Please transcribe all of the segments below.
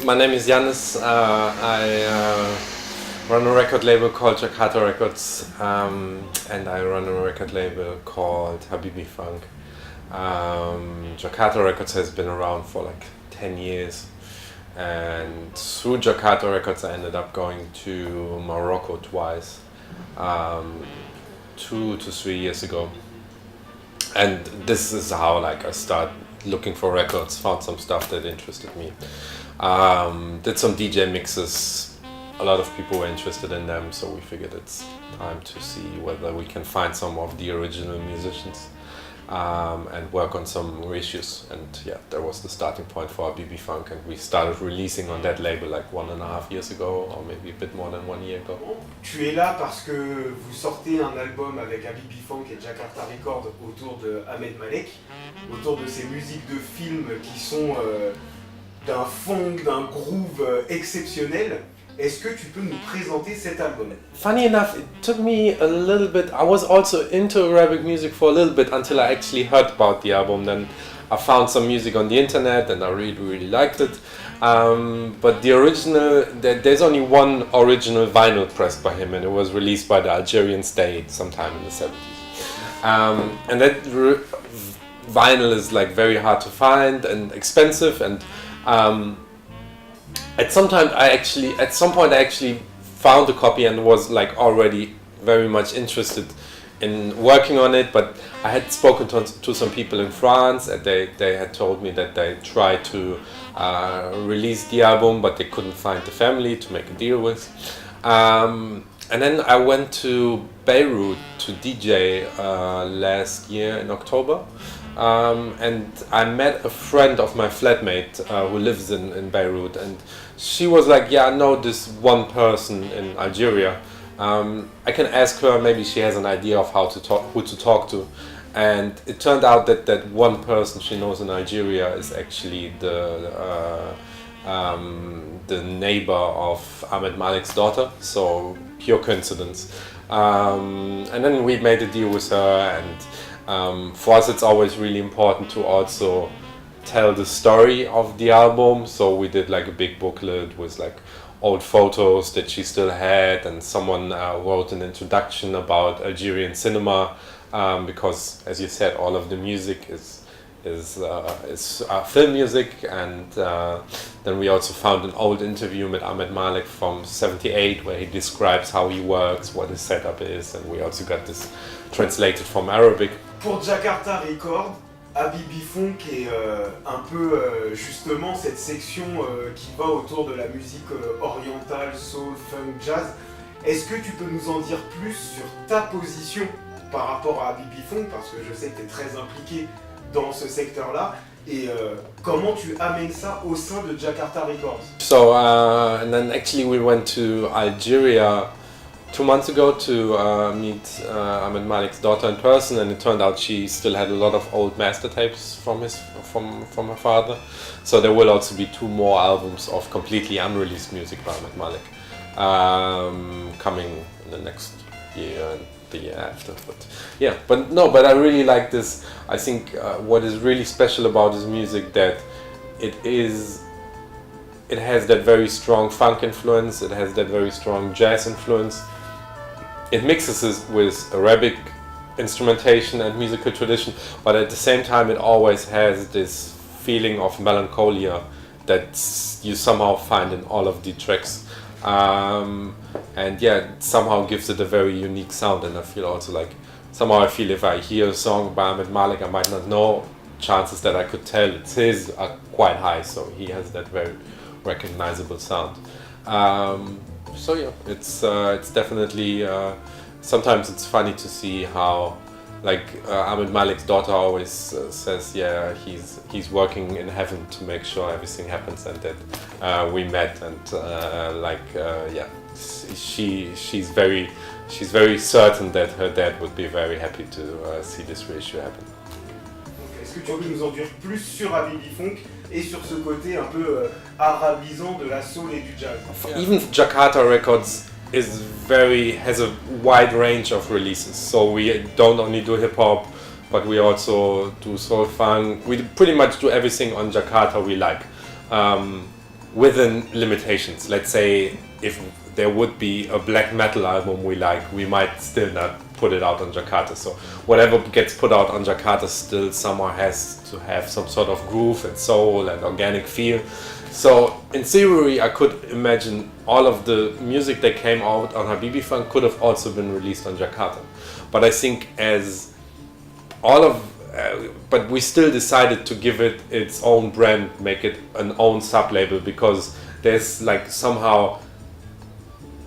My name is Jannis. I run a record label called Jakarta Records, and I run a record label called Habibi Funk. Jakarta Records has been around for like 10 years, and through Jakarta Records I ended up going to Morocco twice, 2 to 3 years ago. And this is how I started looking for records, found some stuff that interested me. Did some DJ mixes, a lot of people were interested in them, so we figured it's time to see whether we can find some of the original musicians and work on some reissues. And yeah, that was the starting point for Habibi Funk, and we started releasing on that label like 1.5 years ago, or maybe a bit more than 1 year ago. Tu es là parce que vous sortez un album avec Habibi Funk et Jakarta Records autour de D'Ahmed Malek, autour de ces musiques de films qui sont d'un funk, d'un groove exceptionnel. Est-ce que tu peux nous présenter cet album? Funny enough, it took me a little bit. I was also into Arabic music for a little bit until I actually heard about the album. Then I found some music on the internet and I really liked it. But the original, there's only one original vinyl pressed by him, and it was released by the Algerian state sometime in the 70s. And that vinyl is like very hard to find and expensive, and at some point I actually found a copy and was like already very much interested in working on it, but I had spoken to some people in France, and they had told me that they tried to release the album, but they couldn't find the family to make a deal with. And then I went to Beirut to DJ last year in October. And I met a friend of my flatmate who lives in Beirut, and she was like, yeah, I know this one person in Algeria. I can ask her, maybe she has an idea of who to talk to. And it turned out that one person she knows in Algeria is actually the neighbor of D'Ahmed Malek's daughter, so pure coincidence. And then we made a deal with her, and for us it's always really important to also tell the story of the album, so we did like a big booklet with like old photos that she still had, and someone wrote an introduction about Algerian cinema, because as you said, all of the music is film music. And then we also found an old interview with D'Ahmed Malek from '78 where he describes how he works, what his setup is, and we also got this translated from Arabic. Pour Jakarta Records, Habibi Funk est un peu justement cette section qui va autour de la musique orientale, soul, funk, jazz. Est-ce que tu peux nous en dire plus sur ta position par rapport à Habibi Funk, parce que je sais que tu es très impliqué dans ce secteur-là, et comment tu amènes ça au sein de Jakarta Records? So and then actually we went to Algeria 2 months ago to meet D'Ahmed Malek's daughter in person, and it turned out she still had a lot of old master tapes from her father. So there will also be 2 more albums of completely unreleased music by D'Ahmed Malek coming in the next year and the year after. But I really like this. I think what is really special about his music that it has that very strong funk influence, it has that very strong jazz influence. It mixes it with Arabic instrumentation and musical tradition, but at the same time it always has this feeling of melancholia that you somehow find in all of the tracks. And yeah, it somehow gives it a very unique sound, and I feel if I hear a song by D'Ahmed Malek I might not know, chances that I could tell it's his are quite high, so he has that very recognizable sound. So yeah, it's definitely sometimes it's funny to see how D'Ahmed Malek's daughter always says, yeah, he's working in heaven to make sure everything happens, and that we met, and yeah, she's very certain that her dad would be very happy to see this reissue happen. Est-ce que tu peux nous en dire plus sur Habibi Funk et sur ce côté un peu arabisant de la soul et du jazz? Even Jakarta Records has a wide range of releases, so we don't only do hip hop, but we also do soul funk. We pretty much do everything on Jakarta we like. within limitations. Let's say if there would be a black metal album we like, we might still not put it out on Jakarta. So whatever gets put out on Jakarta still somehow has to have some sort of groove and soul and organic feel. So in theory, I could imagine all of the music that came out on Habibi Funk could have also been released on Jakarta. But I think as all of, but we still decided to give it its own brand, make it an own sub-label, because there's like somehow,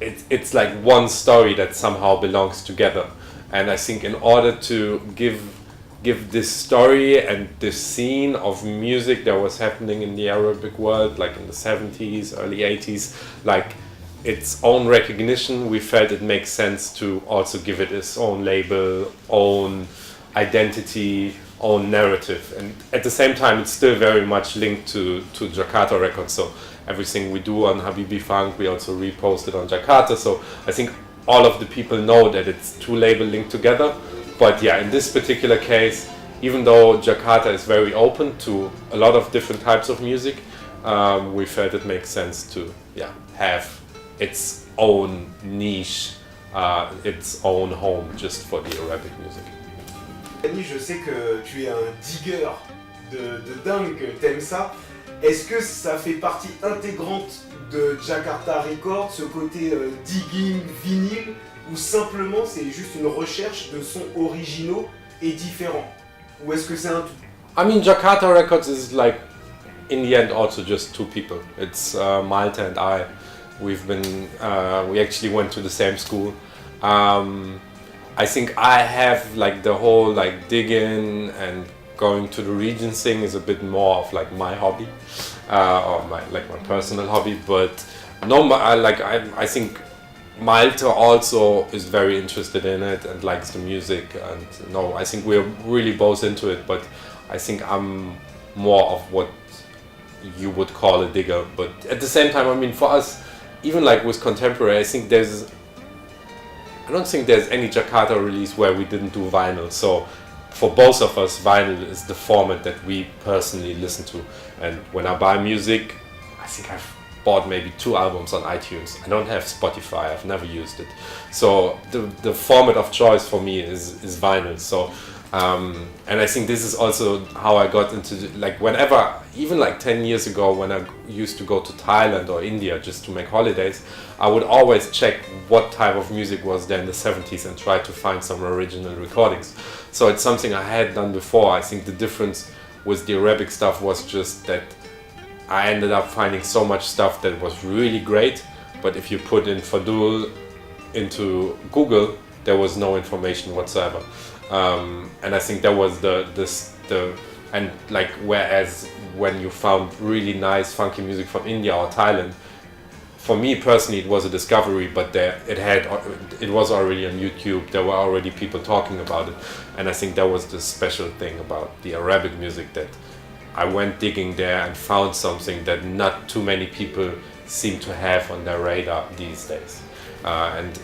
it's like one story that somehow belongs together. And I think in order to give this story and this scene of music that was happening in the Arabic world, like in the 70s, early 80s, like its own recognition, we felt it makes sense to also give it its own label, own identity, own narrative. And at the same time, it's still very much linked to Jakarta Records. So everything we do on Habibi Funk, we also repost it on Jakarta. So I think all of the people know that it's two labels linked together. But yeah, in this particular case, even though Jakarta is very open to a lot of different types of music, we felt it makes sense to have its own niche, its own home just for the Arabic music. Jannis, je sais que tu es un digger de dingue, que t'aimes ça. Est-ce que ça fait partie intégrante de Jakarta Records, ce côté digging vinyle, ou simplement c'est juste une recherche de sons originaux et différents? Ou est-ce que c'est un tout? I mean, Jakarta Records is like, in the end, also just two people. It's Malta and I. We've been, we actually went to the same school. I think I have like the whole like digging and going to the regions thing is a bit more of like my hobby, or my personal hobby. But no, I think Malta also is very interested in it and likes the music, and no, I think we're really both into it. But I think I'm more of what you would call a digger. But at the same time, I mean, for us, even like with contemporary, I don't think there's any Jakarta release where we didn't do vinyl. So for both of us, vinyl is the format that we personally listen to. And when I buy music, I think I've bought maybe 2 albums on iTunes. I don't have Spotify, I've never used it. So the format of choice for me is vinyl. So and I think this is also how I got into like whenever, even like 10 years ago when I used to go to Thailand or India just to make holidays, I would always check what type of music was there in the 70s and try to find some original recordings. So it's something I had done before. I think the difference with the Arabic stuff was just that I ended up finding so much stuff that was really great, but if you put in Fadul into Google, there was no information whatsoever. And I think that was and like whereas when you found really nice funky music from India or Thailand, for me personally it was a discovery, but it was already on YouTube, there were already people talking about it, and I think that was the special thing about the Arabic music, that I went digging there and found something that not too many people seem to have on their radar these days, and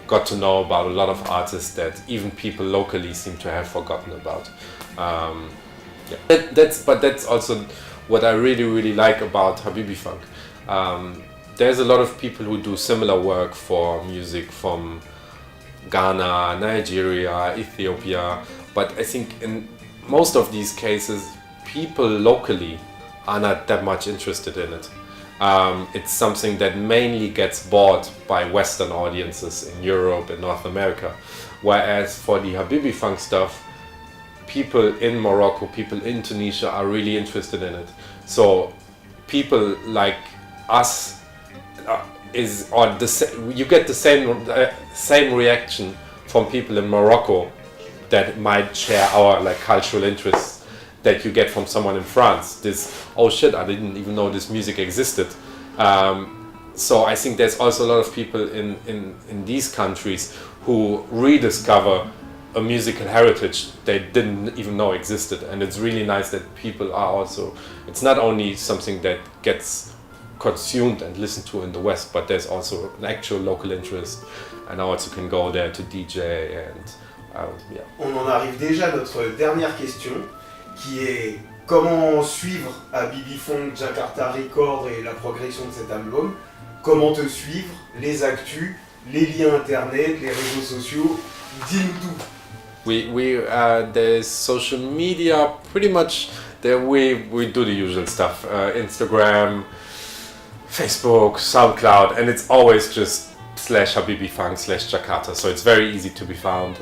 got to know about a lot of artists that even people locally seem to have forgotten about. That's also what I really like about Habibi Funk. There's a lot of people who do similar work for music from Ghana, Nigeria, Ethiopia, but I think in most of these cases people locally are not that much interested in it. It's something that mainly gets bought by Western audiences in Europe and North America. Whereas for the Habibi Funk stuff, people in Morocco, people in Tunisia are really interested in it. So people like us you get the same reaction from people in Morocco that might share our like cultural interests that you get from someone in France. This, oh shit, I didn't even know this music existed. So I think there's also a lot of people in these countries who rediscover a musical heritage they didn't even know existed. And it's really nice that people are also, it's not only something that gets consumed and listened to in the West, but there's also an actual local interest, and I also can go there to DJ and yeah. On en arrive déjà à notre dernière question, qui est comment suivre Habibi Funk, Jakarta Records et la progression de cet album, comment te suivre, les actus, les liens internet, les réseaux sociaux, dis-nous tout. There's social media, pretty much there we do the usual stuff, Instagram, Facebook, SoundCloud, and it's always just /Habibi Funk /Jakarta, so it's very easy to be found.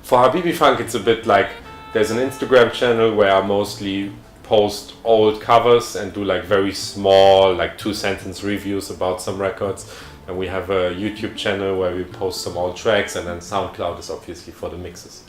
For Habibi Funk, it's a bit like there's an Instagram channel where I mostly post old covers and do like very small, like 2-sentence reviews about some records. And we have a YouTube channel where we post some old tracks, and then SoundCloud is obviously for the mixes.